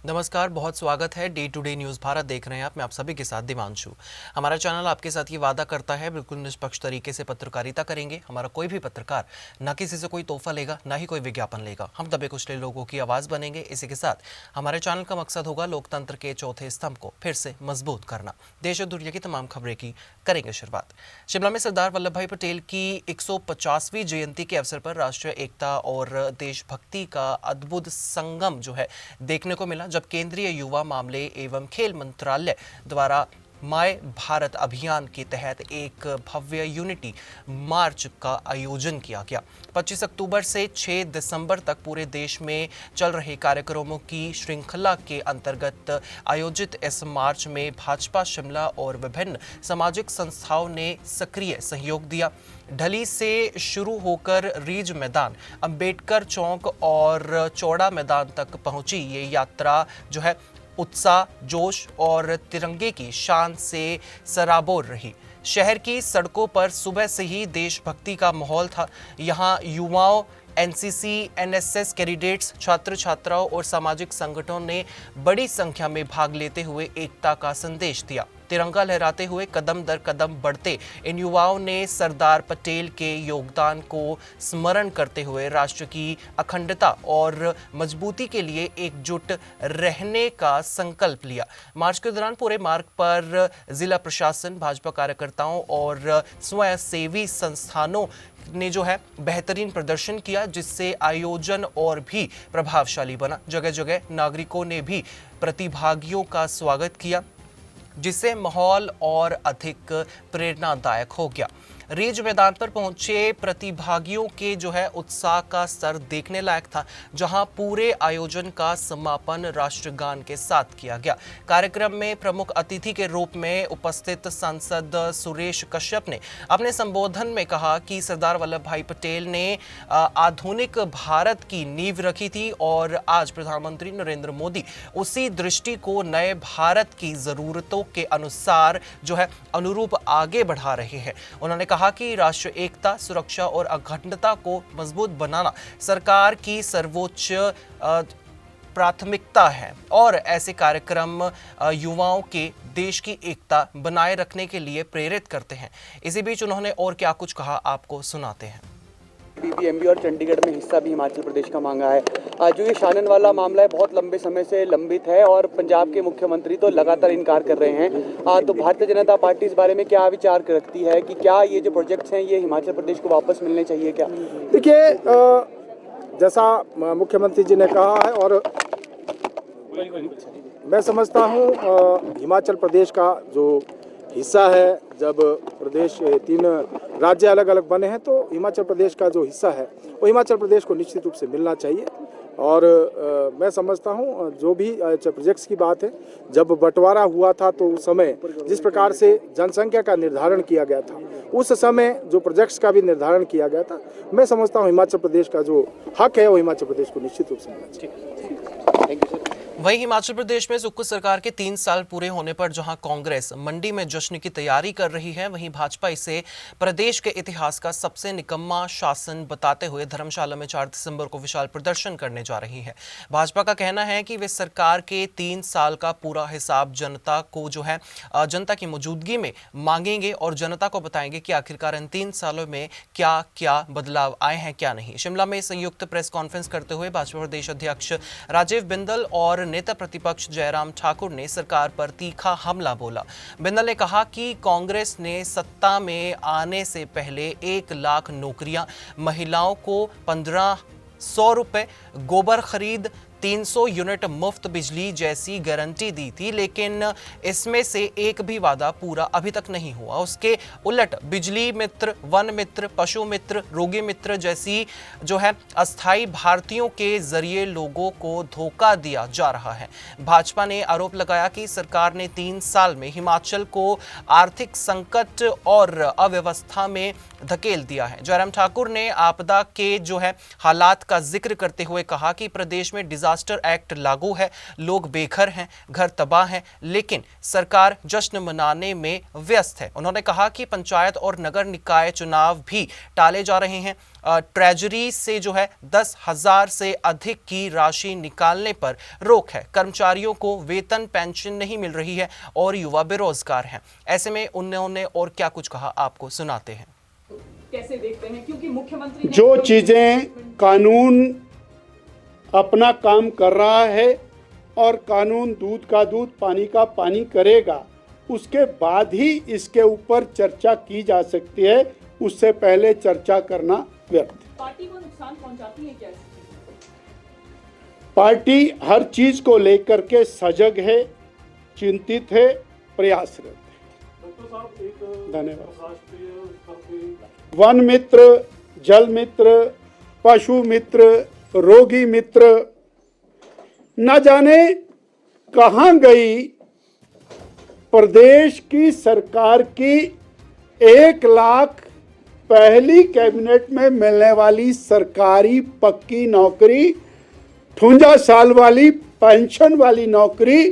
नमस्कार, बहुत स्वागत है। Day to day news Bharat देख रहे हैं आप। मैं आप सभी के साथ दिवांशु। हमारा चैनल आपके साथ ये वादा करता है बिल्कुल निष्पक्ष तरीके से पत्रकारिता करेंगे। हमारा कोई भी पत्रकार ना किसी से कोई तोहफा लेगा, ना ही कोई विज्ञापन लेगा। हम दबे कुचले लोगों की आवाज़ बनेंगे। इसी के साथ हमारे चैनल का मकसद होगा लोकतंत्र के चौथे स्तंभ को फिर से मजबूत करना। देश और दुनिया की तमाम खबरें की करेंगे शुरुआत। शिमला में सरदार वल्लभ भाई पटेल की 150वीं जयंती के अवसर पर राष्ट्रीय एकता और देशभक्ति का अद्भुत संगम जो है देखने को मिला, जब केंद्रीय युवा मामले एवं खेल मंत्रालय द्वारा माय भारत अभियान के तहत एक भव्य यूनिटी मार्च का आयोजन किया गया। 25 अक्टूबर से 6 दिसंबर तक पूरे देश में चल रहे कार्यक्रमों की श्रृंखला के अंतर्गत आयोजित इस मार्च में भाजपा शिमला और विभिन्न सामाजिक संस्थाओं ने सक्रिय सहयोग दिया। ढली से शुरू होकर रिज मैदान, अंबेडकर चौक और चौड़ा मैदान तक पहुंची ये यात्रा जो है उत्साह, जोश और तिरंगे की शान से सराबोर रही। शहर की सड़कों पर सुबह से ही देशभक्ति का माहौल था। यहाँ युवाओं, एनसीसी, एनएसएस कैडेट्स, छात्र छात्राओं और सामाजिक संगठनों ने बड़ी संख्या में भाग लेते हुए एकता का संदेश दिया। तिरंगा लहराते हुए कदम दर कदम बढ़ते इन युवाओं ने सरदार पटेल के योगदान को स्मरण करते हुए राष्ट्र की अखंडता और मजबूती के लिए एकजुट रहने का संकल्प लिया। मार्च के दौरान पूरे मार्ग पर जिला प्रशासन, भाजपा कार्यकर्ताओं और स्वयंसेवी संस्थानों ने जो है बेहतरीन प्रदर्शन किया, जिससे आयोजन और भी प्रभावशाली बना। जगह जगह नागरिकों ने भी प्रतिभागियों का स्वागत किया, जिससे माहौल और अधिक प्रेरणादायक हो गया। रिज मैदान पर पहुंचे प्रतिभागियों के जो है उत्साह का स्तर देखने लायक था, जहां पूरे आयोजन का समापन राष्ट्रगान के साथ किया गया। कार्यक्रम में प्रमुख अतिथि के रूप में उपस्थित सांसद सुरेश कश्यप ने अपने संबोधन में कहा कि सरदार वल्लभ भाई पटेल ने आधुनिक भारत की नींव रखी थी और आज प्रधानमंत्री नरेंद्र मोदी उसी दृष्टि को नए भारत की जरूरतों के अनुसार जो है अनुरूप आगे बढ़ा रहे हैं। उन्होंने कहा कि राष्ट्रीय एकता, सुरक्षा और अखंडता को मजबूत बनाना सरकार की सर्वोच्च प्राथमिकता है और ऐसे कार्यक्रम युवाओं के देश की एकता बनाए रखने के लिए प्रेरित करते हैं। इसी बीच उन्होंने और क्या कुछ कहा, आपको सुनाते हैं। पीपीएमबी और चंडीगढ़ में हिस्सा भी हिमाचल प्रदेश का मांगा है। जो ये शानन वाला मामला है बहुत लंबे समय से लंबित है और पंजाब के मुख्यमंत्री तो लगातार इनकार कर रहे हैं। तो भारतीय जनता पार्टी इस बारे में क्या विचार रखती है कि क्या ये जो प्रोजेक्ट्स हैं ये हिमाचल प्रदेश को वापस मिलने चाहिए क्या? देखिए, जैसा मुख्यमंत्री जी ने कहा है और मैं समझता हूँ हिमाचल प्रदेश का जो हिस्सा है, जब प्रदेश 3 राज्य अलग अलग बने हैं तो हिमाचल प्रदेश का जो हिस्सा है वो हिमाचल प्रदेश को निश्चित रूप से मिलना चाहिए। और मैं समझता हूँ जो भी प्रोजेक्ट्स की बात है, जब बंटवारा हुआ था तो उस समय जिस प्रकार से जनसंख्या का निर्धारण किया गया था, उस समय जो प्रोजेक्ट्स का भी निर्धारण किया गया था, मैं समझता हूँ हिमाचल प्रदेश का जो हक है वो हिमाचल प्रदेश को निश्चित रूप से मिलना चाहिए। Thank you sir. वहीं हिमाचल प्रदेश में सुक्खू सरकार के 3 साल पूरे होने पर जहां कांग्रेस मंडी में जश्न की तैयारी कर रही है, वहीं भाजपा इसे प्रदेश के इतिहास का सबसे निकम्मा शासन बताते हुए धर्मशाला में 4 दिसंबर को विशाल प्रदर्शन करने जा रही है। भाजपा का कहना है कि वे सरकार के 3 साल का पूरा हिसाब जनता को जो है जनता की मौजूदगी में मांगेंगे और जनता को बताएंगे कि आखिरकार इन 3 सालों में क्या क्या बदलाव आए हैं, क्या नहीं। शिमला में संयुक्त प्रेस कॉन्फ्रेंस करते हुए भाजपा प्रदेश अध्यक्ष राजीव बिंदल और नेता प्रतिपक्ष जयराम ठाकुर ने सरकार पर तीखा हमला बोला। बिंदल ने कहा कि कांग्रेस ने सत्ता में आने से पहले 1 लाख नौकरियां, महिलाओं को 1500 रुपए, गोबर खरीद, 300 यूनिट मुफ्त बिजली जैसी गारंटी दी थी, लेकिन इसमें से एक भी वादा पूरा अभी तक नहीं हुआ। उसके उलट बिजली मित्र, वन मित्र, पशु मित्र, रोगी मित्र जैसी जो है अस्थायी भारतीयों के जरिए लोगों को धोखा दिया जा रहा है। भाजपा ने आरोप लगाया कि सरकार ने 3 साल में हिमाचल को आर्थिक संकट और अव्यवस्था में धकेल दिया है। जयराम ठाकुर ने आपदा के जो है हालात का जिक्र करते हुए कहा कि प्रदेश में डिजास्टर डिजास्टर एक्ट लागू है, लोग बेघर हैं, घर तबाह हैं, लेकिन सरकार जश्न मनाने में व्यस्त है। उन्होंने कहा कि पंचायत और नगर निकाय चुनाव भी टाले जा रहे हैं। ट्रेजरी से जो है 10,000 से अधिक की राशि निकालने पर रोक है। कर्मचारियों को वेतन पेंशन नहीं मिल रही है और युवा बेरोजगार हैं। ऐसे में उन्होंने और क्या कुछ कहा, आपको सुनाते हैं। कैसे देखते हैं, क्योंकि मुख्यमंत्री ने जो चीजें कानून अपना काम कर रहा है और कानून दूध का दूध पानी का पानी करेगा, उसके बाद ही इसके ऊपर चर्चा की जा सकती है। उससे पहले चर्चा करना व्यर्थ। पार्टी को नुकसान पहुंचाती है क्या? पार्टी हर चीज को लेकर के सजग है, चिंतित है, प्रयासरत है। धन्यवाद। वन मित्र, जल मित्र, पशु मित्र, रोगी मित्र, न जाने कहां गई प्रदेश की सरकार की 1 लाख पहली कैबिनेट में मिलने वाली सरकारी पक्की नौकरी, 58 साल वाली पेंशन वाली नौकरी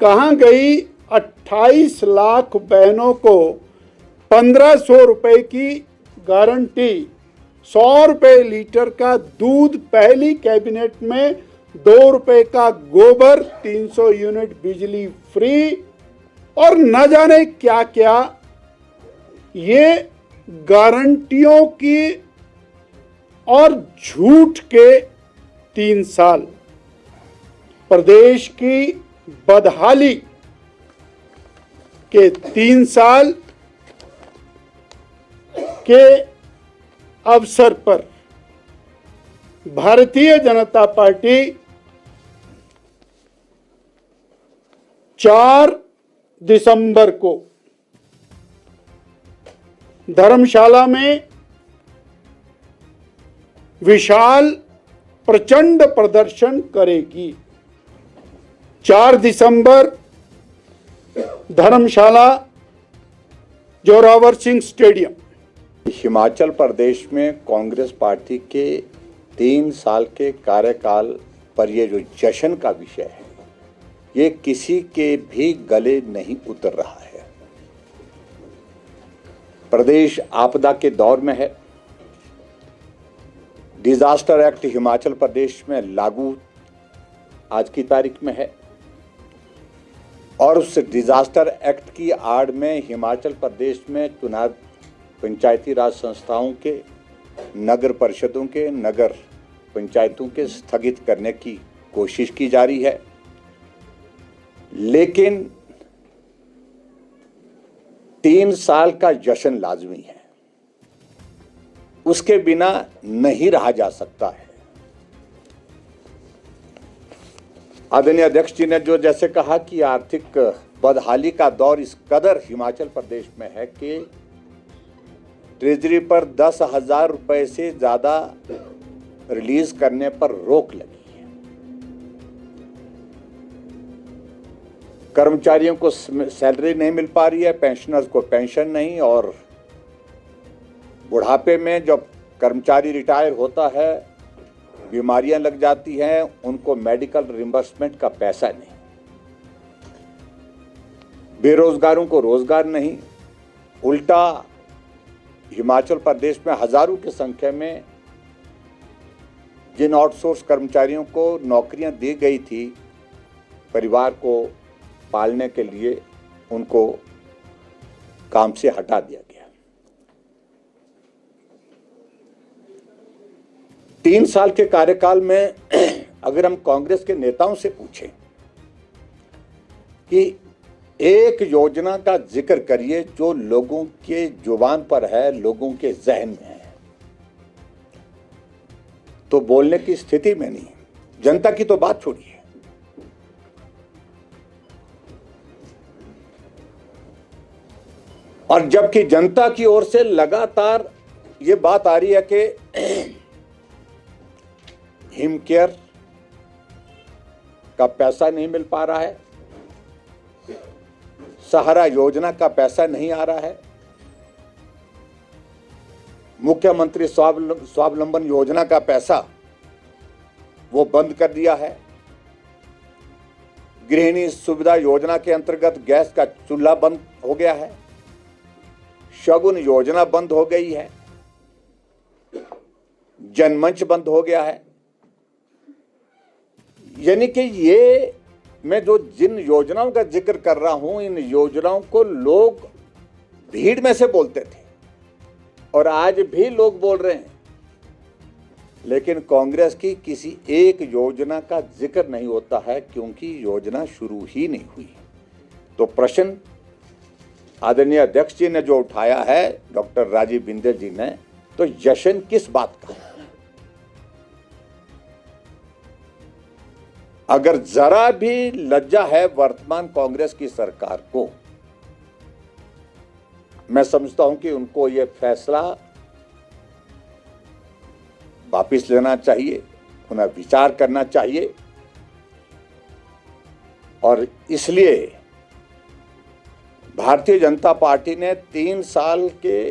कहां गई? 28 लाख बहनों को 1500 रुपए की गारंटी, 100 रुपए लीटर का दूध पहली कैबिनेट में, 2 रुपए का गोबर, 300 यूनिट बिजली फ्री और न जाने क्या क्या। ये गारंटियों की और झूठ के 3 साल, प्रदेश की बदहाली के 3 साल के अवसर पर भारतीय जनता पार्टी 4 दिसंबर को धर्मशाला में विशाल प्रचंड प्रदर्शन करेगी। 4 दिसंबर धर्मशाला जोरावर सिंह स्टेडियम। हिमाचल प्रदेश में कांग्रेस पार्टी के 3 साल के कार्यकाल पर ये जो जश्न का विषय है, ये किसी के भी गले नहीं उतर रहा है। प्रदेश आपदा के दौर में है। डिजास्टर एक्ट हिमाचल प्रदेश में लागू आज की तारीख में है और उस डिजास्टर एक्ट की आड़ में हिमाचल प्रदेश में चुनाव पंचायती राज संस्थाओं के, नगर परिषदों के, नगर पंचायतों के स्थगित करने की कोशिश की जा रही है। लेकिन 3 साल का जश्न लाजमी है, उसके बिना नहीं रहा जा सकता है। आदरणीय अध्यक्ष जी ने जो जैसे कहा कि आर्थिक बदहाली का दौर इस कदर हिमाचल प्रदेश में है कि ट्रेजरी पर 10,000 रुपए से ज्यादा रिलीज करने पर रोक लगी है। कर्मचारियों को सैलरी नहीं मिल पा रही है, पेंशनर्स को पेंशन नहीं, और बुढ़ापे में जब कर्मचारी रिटायर होता है, बीमारियां लग जाती हैं, उनको मेडिकल रिम्बर्समेंट का पैसा नहीं, बेरोजगारों को रोजगार नहीं। उल्टा हिमाचल प्रदेश में हजारों की संख्या में जिन आउटसोर्स कर्मचारियों को नौकरियां दी गई थी परिवार को पालने के लिए, उनको काम से हटा दिया गया। 3 साल के कार्यकाल में अगर हम कांग्रेस के नेताओं से पूछें कि एक योजना का जिक्र करिए जो लोगों के जुबान पर है, लोगों के जहन में है, तो बोलने की स्थिति में नहीं। जनता की तो बात छोड़िए, और जबकि जनता की ओर से लगातार ये बात आ रही है कि हिमकेयर का पैसा नहीं मिल पा रहा है, सहारा योजना का पैसा नहीं आ रहा है, मुख्यमंत्री स्वावलंबन योजना का पैसा वो बंद कर दिया है। गृहिणी सुविधा योजना के अंतर्गत गैस का चूल्हा बंद हो गया है। शगुन योजना बंद हो गई है। जनमंच बंद हो गया है। यानी कि ये मैं जो जिन योजनाओं का जिक्र कर रहा हूं, इन योजनाओं को लोग भीड़ में से बोलते थे और आज भी लोग बोल रहे हैं, लेकिन कांग्रेस की किसी एक योजना का जिक्र नहीं होता है क्योंकि योजना शुरू ही नहीं हुई। तो प्रश्न आदरणीय अध्यक्ष जी ने जो उठाया है, डॉक्टर राजीव बिंदल जी ने, तो जश्न किस बात का? अगर जरा भी लज्जा है वर्तमान कांग्रेस की सरकार को, मैं समझता हूं कि उनको यह फैसला वापिस लेना चाहिए, उन्हें विचार करना चाहिए। और इसलिए भारतीय जनता पार्टी ने 3 साल के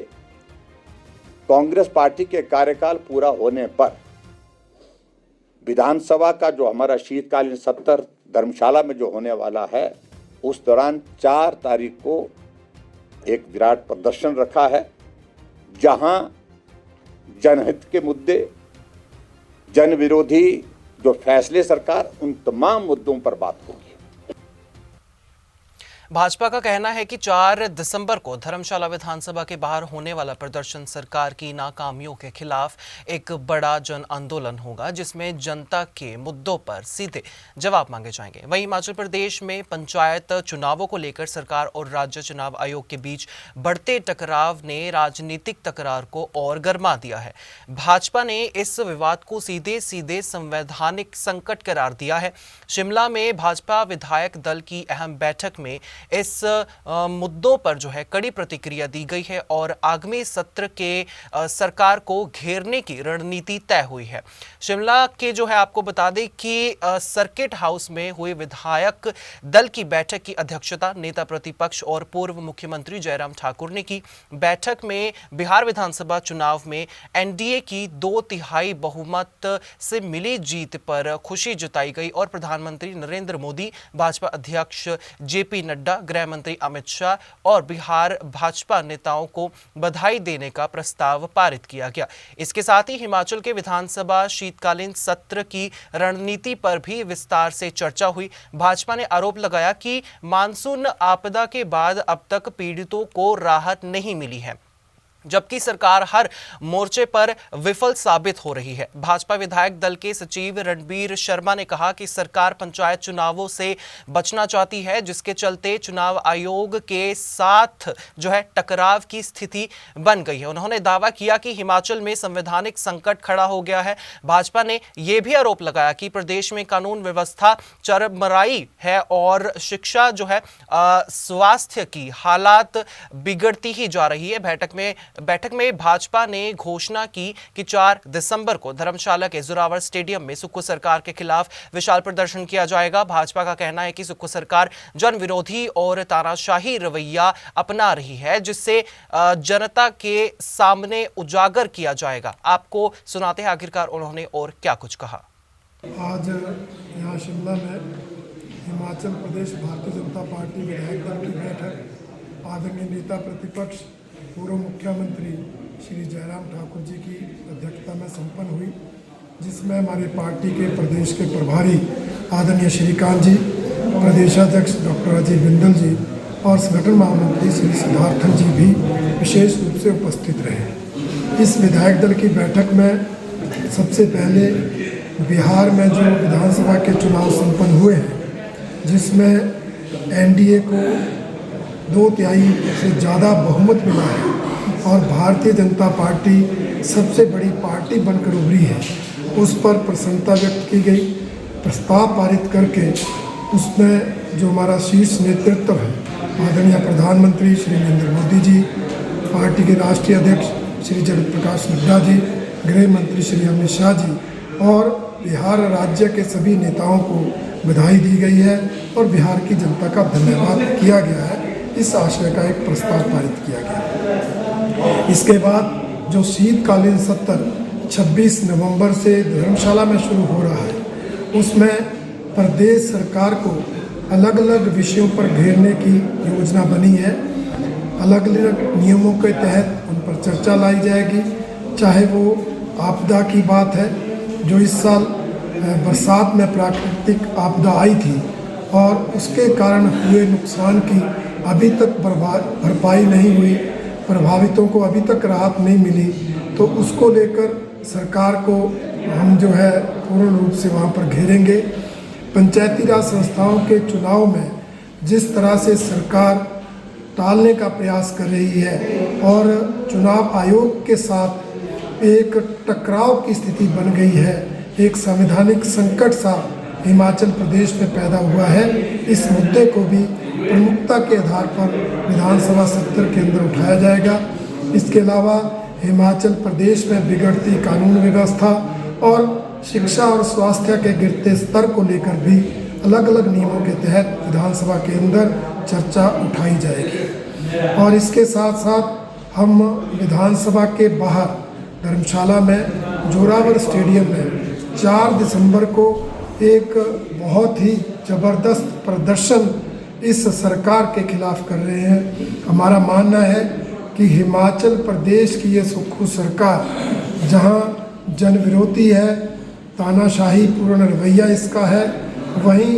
कांग्रेस पार्टी के कार्यकाल पूरा होने पर विधानसभा का जो हमारा शीतकालीन सत्र धर्मशाला में जो होने वाला है, उस दौरान 4 तारीख को एक विराट प्रदर्शन रखा है, जहां जनहित के मुद्दे, जन विरोधी जो फैसले सरकार, उन तमाम मुद्दों पर बात होगी। भाजपा का कहना है कि 4 दिसंबर को धर्मशाला विधानसभा के बाहर होने वाला प्रदर्शन सरकार की नाकामियों के खिलाफ एक बड़ा जन आंदोलन होगा, जिसमें जनता के मुद्दों पर सीधे जवाब मांगे जाएंगे। वहीं हिमाचल प्रदेश में पंचायत चुनावों को लेकर सरकार और राज्य चुनाव आयोग के बीच बढ़ते टकराव ने राजनीतिक तकरार को और गर्मा दिया है। भाजपा ने इस विवाद को सीधे सीधे संवैधानिक संकट करार दिया है। शिमला में भाजपा विधायक दल की अहम बैठक में इस मुद्दों पर जो है कड़ी प्रतिक्रिया दी गई है और आगामी सत्र के सरकार को घेरने की रणनीति तय हुई है। शिमला के जो है आपको बता दें कि सर्किट हाउस में हुई विधायक दल की बैठक की अध्यक्षता नेता प्रतिपक्ष और पूर्व मुख्यमंत्री जयराम ठाकुर ने की। बैठक में बिहार विधानसभा चुनाव में एनडीए की 2/3 बहुमत से मिली जीत पर खुशी जताई गई और प्रधानमंत्री नरेंद्र मोदी, भाजपा अध्यक्ष जेपी नड्डा, गृह मंत्री अमित शाह और बिहार भाजपा नेताओं को बधाई देने का प्रस्ताव पारित किया गया। इसके साथ ही हिमाचल के विधानसभा शीतकालीन सत्र की रणनीति पर भी विस्तार से चर्चा हुई। भाजपा ने आरोप लगाया कि मानसून आपदा के बाद अब तक पीड़ितों को राहत नहीं मिली है, जबकि सरकार हर मोर्चे पर विफल साबित हो रही है। भाजपा विधायक दल के सचिव रणबीर शर्मा ने कहा कि सरकार पंचायत चुनावों से बचना चाहती है, जिसके चलते चुनाव आयोग के साथ जो है टकराव की स्थिति बन गई है। उन्होंने दावा किया कि हिमाचल में संवैधानिक संकट खड़ा हो गया है। भाजपा ने यह भी आरोप लगाया कि प्रदेश में कानून व्यवस्था चरमराई है और शिक्षा जो है स्वास्थ्य की हालात बिगड़ती ही जा रही है। बैठक में भाजपा ने घोषणा की कि 4 दिसंबर को धर्मशाला के जोरावर स्टेडियम में सुक्खू सरकार के खिलाफ विशाल प्रदर्शन किया जाएगा। भाजपा का कहना है कि सुक्खू सरकार जन विरोधी और तानाशाही रवैया अपना रही है, जिससे जनता के सामने उजागर किया जाएगा। आपको सुनाते हैं आखिरकार उन्होंने और क्या कुछ कहा। आज यहाँ शिमला में हिमाचल प्रदेश भारतीय जनता पार्टी विधायक दल की बैठक आदरणीय नेता प्रतिपक्ष पूर्व मुख्यमंत्री श्री जयराम ठाकुर जी की अध्यक्षता में संपन्न हुई, जिसमें हमारी पार्टी के प्रदेश के प्रभारी आदरणीय श्रीकांत जी, प्रदेशाध्यक्ष डॉक्टर राजीव बिंदल जी और संगठन महामंत्री श्री सिद्धार्थन जी भी विशेष रूप से उपस्थित रहे। इस विधायक दल की बैठक में सबसे पहले बिहार में जो विधानसभा के चुनाव संपन्न हुए हैं, जिसमें एनडीए को 2/3 से ज़्यादा बहुमत मिला है और भारतीय जनता पार्टी सबसे बड़ी पार्टी बनकर उभरी है, उस पर प्रसन्नता व्यक्त की गई। प्रस्ताव पारित करके उसमें जो हमारा शीर्ष नेतृत्व है, आदरणीय प्रधानमंत्री श्री नरेंद्र मोदी जी, पार्टी के राष्ट्रीय अध्यक्ष श्री जगत प्रकाश नड्डा जी, गृह मंत्री श्री अमित शाह जी और बिहार राज्य के सभी नेताओं को बधाई दी गई है और बिहार की जनता का धन्यवाद किया गया है। इस आशय का एक प्रस्ताव पारित किया गया। इसके बाद जो शीतकालीन सत्र 26 नवंबर से धर्मशाला में शुरू हो रहा है, उसमें प्रदेश सरकार को अलग अलग विषयों पर घेरने की योजना बनी है। अलग अलग नियमों के तहत उन पर चर्चा लाई जाएगी, चाहे वो आपदा की बात है, जो इस साल बरसात में प्राकृतिक आपदा आई थी और उसके कारण हुए नुकसान की अभी तक भरपाई नहीं हुई, प्रभावितों को अभी तक राहत नहीं मिली, तो उसको लेकर सरकार को हम जो है पूर्ण रूप से वहाँ पर घेरेंगे। पंचायती राज संस्थाओं के चुनाव में जिस तरह से सरकार टालने का प्रयास कर रही है और चुनाव आयोग के साथ एक टकराव की स्थिति बन गई है, एक संवैधानिक संकट सा हिमाचल प्रदेश में पैदा हुआ है, इस मुद्दे को भी प्रमुखता के आधार पर विधानसभा सत्र के अंदर उठाया जाएगा। इसके अलावा हिमाचल प्रदेश में बिगड़ती कानून व्यवस्था और शिक्षा और स्वास्थ्य के गिरते स्तर को लेकर भी अलग अलग नियमों के तहत विधानसभा के अंदर चर्चा उठाई जाएगी। और इसके साथ साथ हम विधानसभा के बाहर धर्मशाला में जोरावर स्टेडियम में 4 दिसंबर को एक बहुत ही ज़बरदस्त प्रदर्शन इस सरकार के खिलाफ कर रहे हैं। हमारा मानना है कि हिमाचल प्रदेश की ये सुक्खू सरकार, जहां जनविरोधी है, तानाशाही पूर्ण रवैया इसका है, वहीं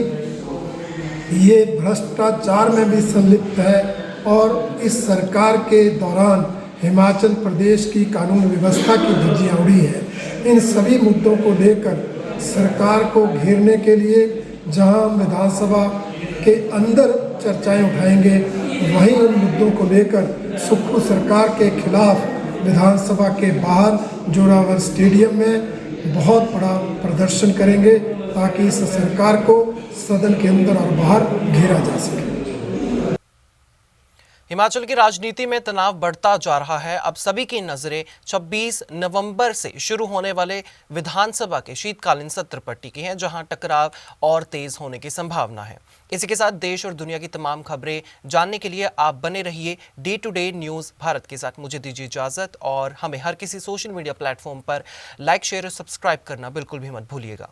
ये भ्रष्टाचार में भी संलिप्त है और इस सरकार के दौरान हिमाचल प्रदेश की कानून व्यवस्था की धज्जियां उड़ी है। इन सभी मुद्दों को लेकर सरकार को घेरने के लिए जहां विधानसभा के अंदर चर्चाएं उठाएंगे, वहीं उन मुद्दों को लेकर सुक्खू सरकार के खिलाफ विधानसभा के बाहर जोरावर स्टेडियम में बहुत बड़ा प्रदर्शन करेंगे, ताकि इस सरकार को सदन के अंदर और बाहर घेरा जा सके। हिमाचल की राजनीति में तनाव बढ़ता जा रहा है। अब सभी की नजरें 26 नवंबर से शुरू होने वाले विधानसभा के शीतकालीन सत्र पर टिकी हैं, जहां टकराव और तेज होने की संभावना है। इसी के साथ देश और दुनिया की तमाम खबरें जानने के लिए आप बने रहिए day to day news Bharat के साथ। मुझे दीजिए इजाजत और हमें हर किसी सोशल मीडिया प्लेटफॉर्म पर लाइक, शेयर और सब्सक्राइब करना बिल्कुल भी मत भूलिएगा।